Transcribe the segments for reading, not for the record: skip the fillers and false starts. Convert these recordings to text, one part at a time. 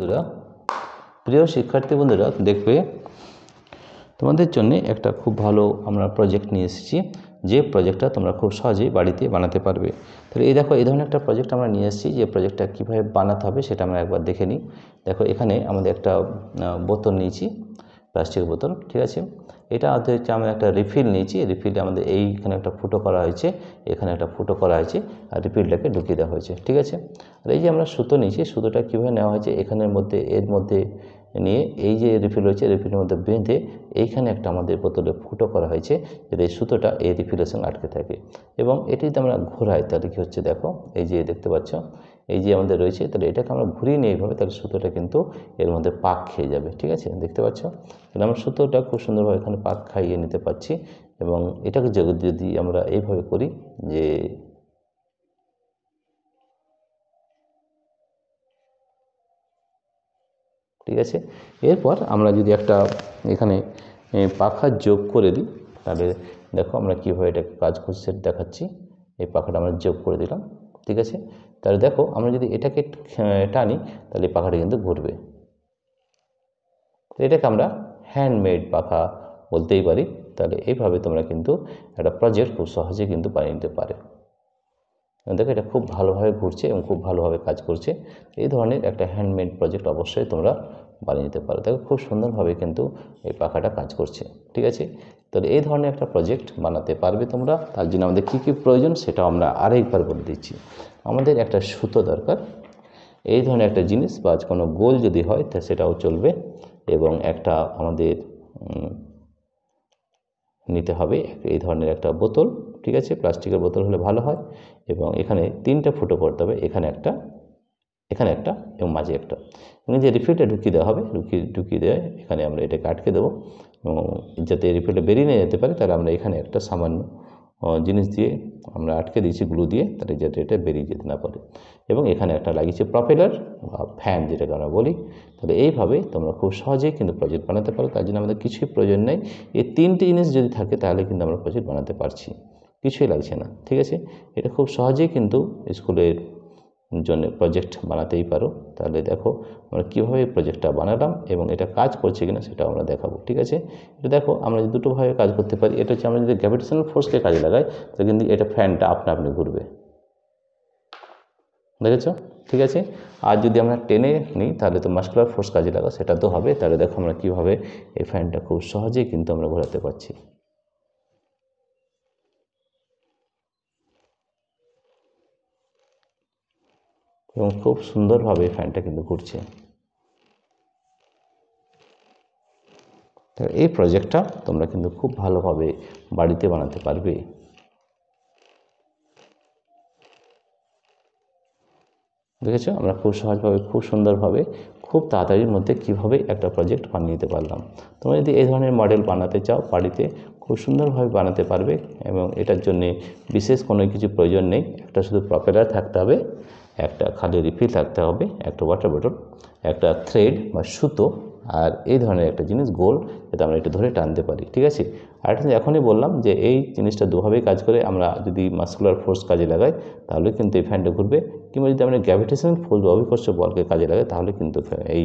বন্ধুরা, প্রিয় শিক্ষার্থী বন্ধুরা, দেখবে তোমাদের জন্য একটা খুব ভালো আমরা প্রজেক্ট নিয়ে এসেছি, যে প্রজেক্টটা তোমরা খুব সহজেই বাড়িতে বানাতে পারবে। তাহলে এই দেখো, এই ধরনের একটা প্রজেক্ট আমরা নিয়ে এসেছি। যে প্রজেক্টটা কীভাবে বানাতে হবে সেটা আমরা একবার দেখে নিই। দেখো, এখানে আমাদের একটা বোতল নিয়েছি, প্লাস্টিকের বোতল, ঠিক আছে। এটা হচ্ছে আমরা একটা রিফিল নিয়েছি। রিফিলটা আমাদের এইখানে একটা ফুটো করা হয়েছে, এখানে একটা ফুটো করা হয়েছে, আর রিফিলটাকে ঢুকিয়ে দেওয়া হয়েছে, ঠিক আছে। আর এই যে আমরা সুতো নিয়েছি, সুতোটা কীভাবে নেওয়া হয়েছে, এখানের মধ্যে এর মধ্যে নিয়ে এই যে রিফিল রয়েছে, রিফিলের মধ্যে বেঁধে এইখানে একটা আমাদের বোতলে ফুটো করা হয়েছে, যাতে এই সুতোটা এই রিফিলের সঙ্গে আটকে থাকে। এবং এটি যদি আমরা ঘোরাই তাহলে কী হচ্ছে, দেখো এই যে দেখতে পাচ্ছ, এই যে আমাদের রয়েছে, তাহলে এটাকে আমরা ঘুরিয়ে নিয়ে এইভাবে, তাহলে সুতোটা কিন্তু এর মধ্যে পাক খেয়ে যাবে, ঠিক আছে। দেখতে পাচ্ছ, তাহলে আমরা সুতোটা খুব সুন্দরভাবে এখানে পাক খাইয়ে নিতে পারছি। এবং এটাকে যদি আমরা এইভাবে করি যে ঠিক আছে, এরপর আমরা যদি একটা এখানে পাখা যোগ করে দিই, তাহলে দেখো আমরা কীভাবে এটাকে কাজ করছি সেটা দেখাচ্ছি। এই পাখাটা আমরা যোগ করে দিলাম, ঠিক আছে। তাহলে দেখো, আমরা যদি এটাকে টানি তাহলে এই পাখাটা কিন্তু ঘুরবে। এটাকে আমরা হ্যান্ডমেড পাখা বলতেই পারি। তাহলে এইভাবে তোমরা কিন্তু একটা প্রজেক্ট খুব সহজে কিন্তু বানিয়ে নিতে পারে। দেখো, এটা খুব ভালোভাবে ঘুরছে এবং খুব ভালোভাবে কাজ করছে। এই ধরনের একটা হ্যান্ডমেড প্রজেক্ট অবশ্যই তোমরা বানিয়ে নিতে পারো। দেখো, খুব সুন্দরভাবে কিন্তু এই পাখাটা কাজ করছে, ঠিক আছে। তাহলে এই ধরনের একটা প্রজেক্ট বানাতে পারবে তোমরা। তার জন্য আমাদের কী কী প্রয়োজন সেটাও আমরা আরেকবার বলে দিচ্ছি। আমাদের একটা সুতো দরকার, এই ধরনের একটা জিনিস বা কোনো গোল যদি হয় তা সেটাও চলবে। এবং একটা আমাদের নিতে হবে এই ধরনের একটা বোতল, ঠিক আছে। প্লাস্টিকের বোতল হলে ভালো হয়। এবং এখানে 3টা ফুটো করতে হবে, এখানে একটা, এখানে একটা এবং মাঝে একটা। এবং যে রিফিলটা ঢুকিয়ে দেওয়া হবে, ঢুকিয়ে দেওয়া এখানে আমরা এটাকে আটকে দেবো, এবং যাতে রিফিলটা বেরিয়ে নিয়ে যেতে পারে, তাহলে আমরা এখানে একটা সামান্য জিনিস দিয়ে আমরা আটকে দিয়েছি, গ্লু দিয়ে, তাহলে যাতে এটা বেরিয়ে যেতে না পারে। এবং এখানে একটা লাগিয়েছে প্রপেলার বা ফ্যান, যেটাকে আমরা বলি। তাহলে এইভাবে তোমরা খুব সহজেই কিন্তু প্রজেক্ট বানাতে পারো। তার জন্য আমাদের কিছুই প্রয়োজন নেই। এই 3টে জিনিস যদি থাকে তাহলে কিন্তু আমরা প্রজেক্ট বানাতে পারছি, কিছুই লাগছে না, ঠিক আছে। এটা খুব সহজেই কিন্তু স্কুলের জন্য প্রজেক্ট বানাতেই পারো। তাহলে দেখো আমরা কীভাবে প্রজেক্টটা বানালাম এবং এটা কাজ করছে কিনা সেটাও আমরা দেখাবো, ঠিক আছে। এটা দেখো, আমরা যদি দুটোভাবে কাজ করতে পারি। এটা হচ্ছে আমরা যদি গ্র্যাভিটেশনাল ফোর্সকে কাজে লাগাই, তাহলে কিন্তু এটা ফ্যানটা আপনা আপনি ঘুরবে, দেখেছ, ঠিক আছে। আর যদি আমরা টেনে নিই তাহলে তো মাস্কুলার ফোর্স কাজে লাগা, সেটা তো হবে। তাহলে দেখো আমরা কীভাবে এই ফ্যানটা খুব সহজেই কিন্তু আমরা ঘোরাতে পারছি। এবং খুব সুন্দরভাবে ফ্যানটা কিন্তু ঘুরছে। এই প্রজেক্টটা তোমরা কিন্তু খুব ভালোভাবে বাড়িতে বানাতে পারবে। দেখেছো, আমরা খুব সহজভাবে, খুব সুন্দরভাবে, খুব তাড়াতাড়ির মধ্যে কীভাবে একটা প্রজেক্ট বানিয়ে নিতে পারলাম। তোমরা যদি এই ধরনের মডেল বানাতে চাও, বাড়িতে খুব সুন্দরভাবে বানাতে পারবে। এবং এটার জন্যে বিশেষ কোনো কিছু প্রয়োজন নেই। একটা শুধু প্রপেলার থাকতে হবে, একটা খালি রিফিল থাকতে হবে, একটা ওয়াটার বোতল, একটা থ্রেড বা সুতো, আর এই ধরনের একটা জিনিস গোল, যাতে আমরা এটা ধরে টানতে পারি, ঠিক আছে। আর একটা এখনই বললাম যে এই জিনিসটা দুভাবেই কাজ করে। আমরা যদি মাস্কুলার ফোর্স কাজে লাগাই তাহলে কিন্তু এই ফ্যানটা ঘুরবে, কিংবা যদি আমরা গ্র্যাভিটেশনাল ফোর্স বা অভিকর্ষ বলকে কাজে লাগাই তাহলে কিন্তু এই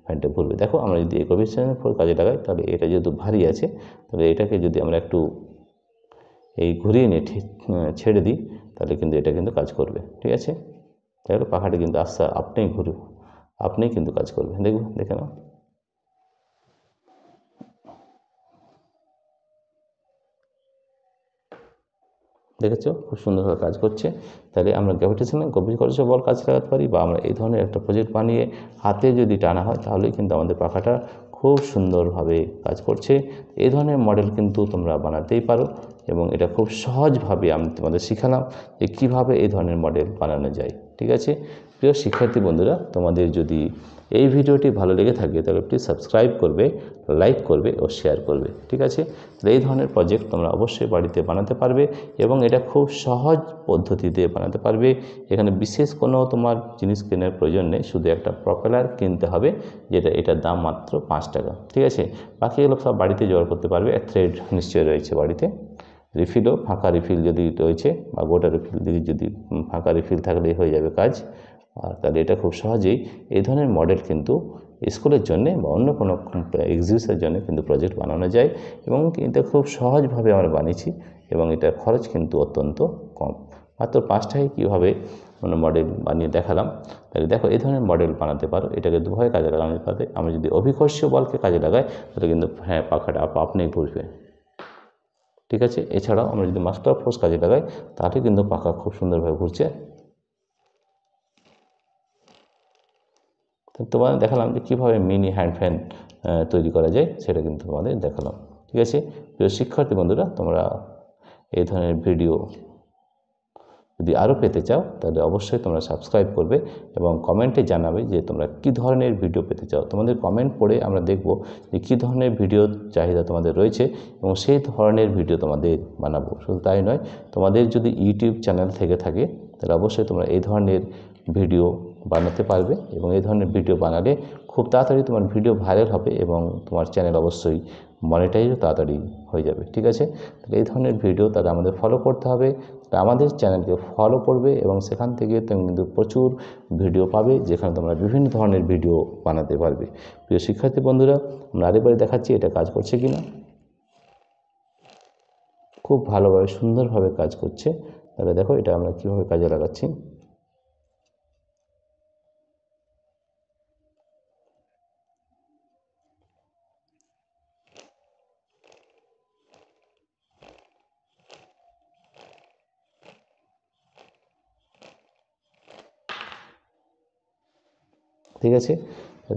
ফ্যানটা ঘুরবে। দেখো, আমরা যদি এই গ্র্যাভিটেশনাল ফোর্স কাজে লাগাই তাহলে এটা যেহেতু ভারী আছে, তাহলে এটাকে যদি আমরা একটু এই ঘুরিয়ে নিয়ে ছেড়ে দিই তাহলে কিন্তু এটা কিন্তু কাজ করবে, ঠিক আছে। তাহলে পাখাটা কিন্তু আস্তে আপনিই ঘুরবে, আপনিই কিন্তু কাজ করবে। দেখে নাও, দেখেছো খুব সুন্দরভাবে কাজ করছে। তাহলে আমরা গ্র্যাভিটেশনাল অভিকর্ষ বল কাজে লাগাতে পারি, বা আমরা এই ধরনের একটা প্রজেক্ট বানিয়ে হাতে যদি টানা হয় তাহলেই কিন্তু আমাদের পাখাটা খুব সুন্দরভাবে কাজ করছে। এই ধরনের মডেল কিন্তু তোমরা বানাতেই পারো, এবং এটা খুব সহজভাবে আমি তোমাদের শিখালাম যে কীভাবে এই ধরনের মডেল বানানো যায়, ঠিক আছে। প্রিয় শিক্ষার্থী বন্ধুরা, তোমাদের যদি এই ভিডিওটি ভালো লেগে থাকে তাহলে প্লিজ সাবস্ক্রাইব করবে, লাইক করবে ও শেয়ার করবে, ঠিক আছে। এই ধরনের প্রজেক্ট তোমরা অবশ্যই বাড়িতে বানাতে পারবে, এবং এটা খুব সহজ পদ্ধতিতে বানাতে পারবে। এখানে বিশেষ কোনো তোমার জিনিস কেনার প্রয়োজন নেই, শুধু একটা প্রপেলার কিনতে হবে, যেটা এটার দাম মাত্র 5 টাকা, ঠিক আছে। বাকিগুলো সব বাড়িতে জোগাড় করতে পারবে। থ্রেড নিশ্চয়ই রয়েছে বাড়িতে, রিফিলও ফাঁকা রিফিল যদি রয়েছে, বা গোটা রিফিল যদি ফাঁকা রিফিল থাকলেই হয়ে যাবে কাজ। আর তাহলে এটা খুব সহজেই এই ধরনের মডেল কিন্তু স্কুলের জন্য বা অন্য কোনো এক্সিবিশনের জন্য কিন্তু প্রজেক্ট বানানো যায় এবং এটা খুব সহজভাবে আমরা বানিয়েছি এবং এটার খরচ কিন্তু অত্যন্ত কম। মাত্র 5টায় কীভাবে মানে মডেল বানিয়ে দেখালাম। তাহলে দেখো এই ধরনের মডেল বানাতে পারো, এটাকে দুভাবে কাজে লাগানো যেতে পারে। আমি যদি অভিকর্ষীয় বলকে কাজে লাগাই তাহলে কিন্তু হ্যাঁ পাখাটা আপনি ঘুরবে, ঠিক আছে। এছাড়াও আমরা যদি মাস্টার ফোর্স কাজে লাগাই তাহলে কিন্তু পাখা খুব সুন্দরভাবে ঘুরছে। তো তোমাদের দেখালাম যে কীভাবে মিনি হ্যান্ড ফ্যান তৈরি করা যায়, সেটা কিন্তু তোমাদের দেখালাম, ঠিক আছে। প্রিয় শিক্ষার্থী বন্ধুরা, তোমরা এই ধরনের ভিডিও যদি আরও পেতে চাও তাহলে অবশ্যই তোমরা সাবস্ক্রাইব করবে এবং কমেন্টে জানাবে যে তোমরা কী ধরনের ভিডিও পেতে চাও। তোমাদের কমেন্ট পড়ে আমরা দেখব যে কী ধরনের ভিডিও চাহিদা তোমাদের রয়েছে এবং সেই ধরনের ভিডিও তোমাদের বানাবো। শুধু তাই নয়, তোমাদের যদি ইউটিউব চ্যানেল থেকে থাকে তাহলে অবশ্যই তোমরা এই ধরনের ভিডিও বানাতে পারবে এবং এই ধরনের ভিডিও বানালে খুব তাড়াতাড়ি তোমার ভিডিও ভাইরাল হবে এবং তোমার চ্যানেল অবশ্যই মনিটাইজও তাড়াতাড়ি হয়ে যাবে, ঠিক আছে। তাহলে এই ধরনের ভিডিও তাহলে আমাদের ফলো করতে হবে। আমাদের চ্যানেলকে ফলো করবে এবং সেখান থেকে তুমি কিন্তু প্রচুর ভিডিও পাবে যেখানে তোমরা বিভিন্ন ধরনের ভিডিও বানাতে পারবে। প্রিয় শিক্ষার্থী বন্ধুরা, আমরা আরেকবার দেখাচ্ছি এটা কাজ করছে কি না। খুব ভালোভাবে সুন্দরভাবে কাজ করছে। তাহলে দেখো এটা আমরা কীভাবে কাজে লাগাচ্ছি। ঠিক আছে,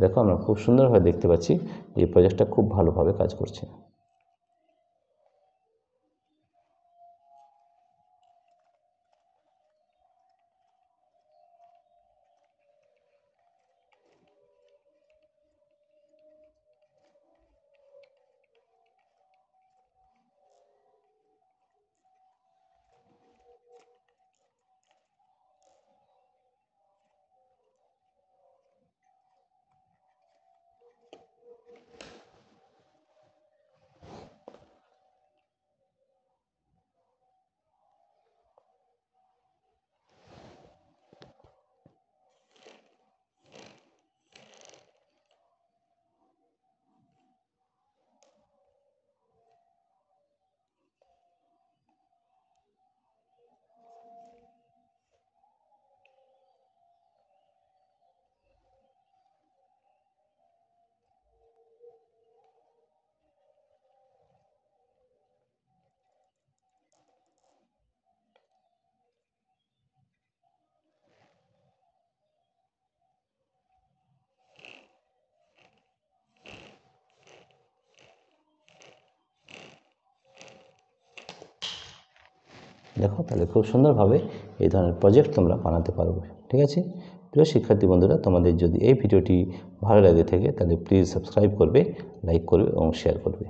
দেখো আমরা খুব সুন্দরভাবে দেখতে পাচ্ছি এই প্রজেক্টটা খুব ভালোভাবে কাজ করছে। দেখো তাহলে খুব সুন্দরভাবে এই ধরনের প্রজেক্ট তোমরা বানাতে পারবে, ঠিক আছে। প্রিয় শিক্ষার্থী বন্ধুরা, তোমাদের যদি এই ভিডিওটি ভালো লাগে থাকে তাহলে প্লিজ সাবস্ক্রাইব করবে, লাইক করবে এবং শেয়ার করবে।